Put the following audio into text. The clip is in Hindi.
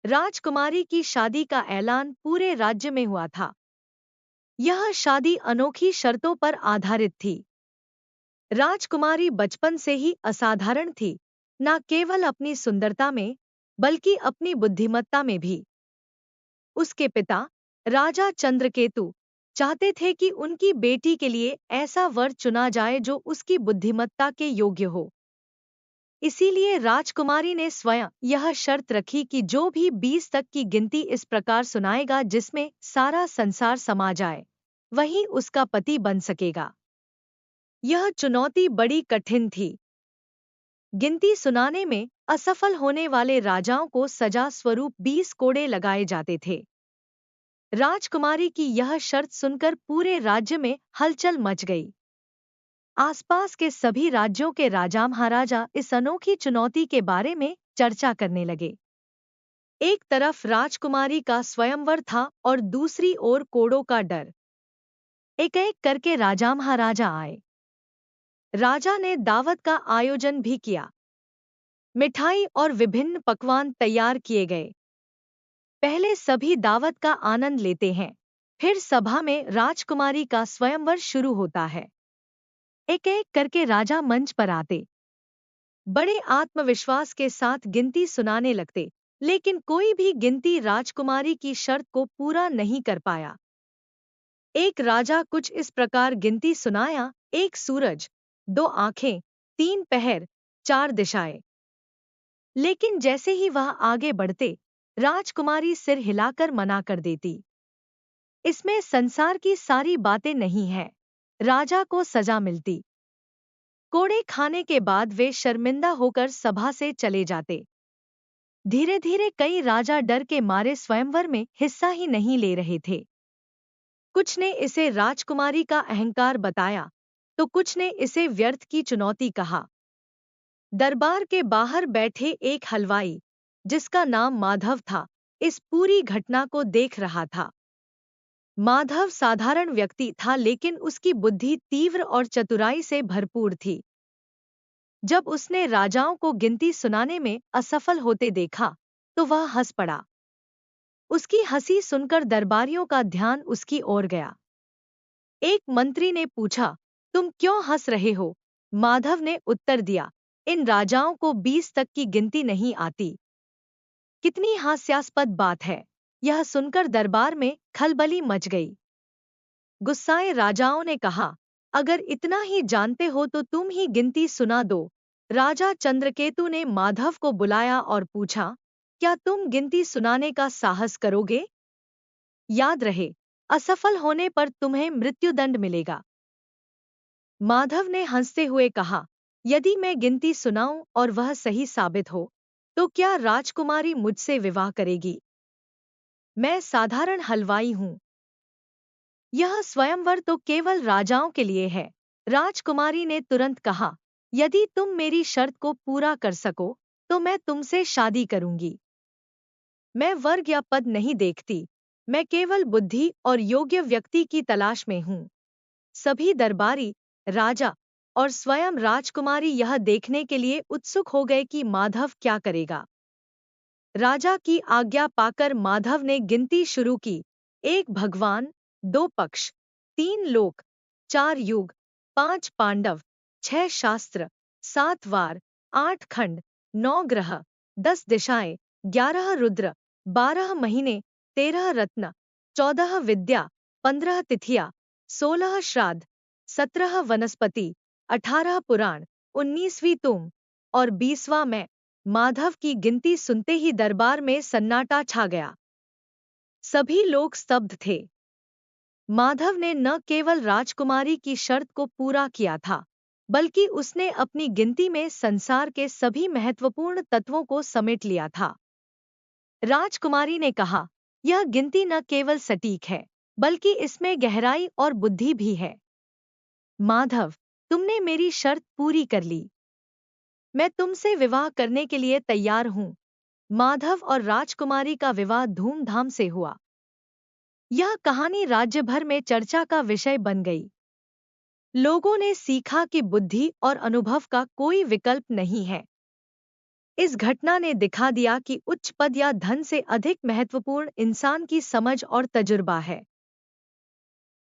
राजकुमारी की शादी का ऐलान पूरे राज्य में हुआ था। यह शादी अनोखी शर्तों पर आधारित थी। राजकुमारी बचपन से ही असाधारण थी, न केवल अपनी सुंदरता में, बल्कि अपनी बुद्धिमत्ता में भी। उसके पिता, राजा चंद्रकेतु, चाहते थे कि उनकी बेटी के लिए ऐसा वर चुना जाए जो उसकी बुद्धिमत्ता के योग्य हो। इसीलिए राजकुमारी ने स्वयं यह शर्त रखी कि जो भी 20 तक की गिनती इस प्रकार सुनाएगा जिसमें सारा संसार समा जाए, वही उसका पति बन सकेगा। यह चुनौती बड़ी कठिन थी। गिनती सुनाने में असफल होने वाले राजाओं को सजा स्वरूप 20 कोड़े लगाए जाते थे। राजकुमारी की यह शर्त सुनकर पूरे राज्य में हलचल मच गई। आसपास के सभी राज्यों के राजा महाराजा इस अनोखी चुनौती के बारे में चर्चा करने लगे। एक तरफ राजकुमारी का स्वयंवर था और दूसरी ओर कोड़ों का डर। एक-एक करके राजा महाराजा आए। राजा ने दावत का आयोजन भी किया। मिठाई और विभिन्न पकवान तैयार किए गए। पहले सभी दावत का आनंद लेते हैं, फिर सभा में राजकुमारी का स्वयंवर शुरू होता है। एक-एक करके राजा मंच पर आते, बड़े आत्मविश्वास के साथ गिनती सुनाने लगते, लेकिन कोई भी गिनती राजकुमारी की शर्त को पूरा नहीं कर पाया। एक राजा कुछ इस प्रकार गिनती सुनाया: एक सूरज, 2 आंखें, 3 पैर, 4 दिशाएं। लेकिन जैसे ही वह आगे बढ़ते, राजकुमारी सिर हिलाकर मना कर देती। इसमें संसार की सारी बातें नहीं है। राजा को सजा मिलती। कोड़े खाने के बाद वे शर्मिंदा होकर सभा से चले जाते। धीरे धीरे कई राजा डर के मारे स्वयंवर में हिस्सा ही नहीं ले रहे थे। कुछ ने इसे राजकुमारी का अहंकार बताया, तो कुछ ने इसे व्यर्थ की चुनौती कहा। दरबार के बाहर बैठे एक हलवाई, जिसका नाम माधव था, इस पूरी घटना को देख रहा था। माधव साधारण व्यक्ति था, लेकिन उसकी बुद्धि तीव्र और चतुराई से भरपूर थी। जब उसने राजाओं को गिनती सुनाने में असफल होते देखा, तो वह हंस पड़ा। उसकी हंसी सुनकर दरबारियों का ध्यान उसकी ओर गया। एक मंत्री ने पूछा, तुम क्यों हंस रहे हो? माधव ने उत्तर दिया, इन राजाओं को 20 तक की गिनती नहीं आती। कितनी हास्यास्पद बात है। यह सुनकर दरबार में खलबली मच गई। गुस्साए राजाओं ने कहा, अगर इतना ही जानते हो तो तुम ही गिनती सुना दो। राजा चंद्रकेतु ने माधव को बुलाया और पूछा, क्या तुम गिनती सुनाने का साहस करोगे? याद रहे, असफल होने पर तुम्हें मृत्युदंड मिलेगा। माधव ने हंसते हुए कहा, यदि मैं गिनती सुनाऊं और वह सही साबित हो, तो क्या राजकुमारी मुझसे विवाह करेगी? मैं साधारण हलवाई हूं। यह स्वयंवर तो केवल राजाओं के लिए है। राजकुमारी ने तुरंत कहा, यदि तुम मेरी शर्त को पूरा कर सको, तो मैं तुमसे शादी करूंगी। मैं वर्ग या पद नहीं देखती, मैं केवल बुद्धि और योग्य व्यक्ति की तलाश में हूँ। सभी दरबारी, राजा और स्वयं राजकुमारी यह देखने के लिए उत्सुक हो गए कि माधव क्या करेगा। राजा की आज्ञा पाकर माधव ने गिनती शुरू की। 1 भगवान, 2 पक्ष, 3 लोक, 4 युग, 5 पांडव, 6 शास्त्र, 7 वार, 8 खंड, 9 ग्रह, 10 दिशाएं, 11 रुद्र, 12 महीने, 13 रत्न, 14 विद्या, 15 तिथियां, 16 श्राद्ध, 17 वनस्पति, 18 पुराण, 19वीं तुम और 20वां मैं। माधव की गिनती सुनते ही दरबार में सन्नाटा छा गया। सभी लोग स्तब्ध थे। माधव ने न केवल राजकुमारी की शर्त को पूरा किया था, बल्कि उसने अपनी गिनती में संसार के सभी महत्वपूर्ण तत्वों को समेट लिया था। राजकुमारी ने कहा, यह गिनती न केवल सटीक है, बल्कि इसमें गहराई और बुद्धि भी है। माधव, तुमने मेरी शर्त पूरी कर ली। मैं तुमसे विवाह करने के लिए तैयार हूँ। माधव और राजकुमारी का विवाह धूमधाम से हुआ। यह कहानी राज्य भर में चर्चा का विषय बन गई। लोगों ने सीखा कि बुद्धि और अनुभव का कोई विकल्प नहीं है। इस घटना ने दिखा दिया कि उच्च पद या धन से अधिक महत्वपूर्ण इंसान की समझ और तजुर्बा है।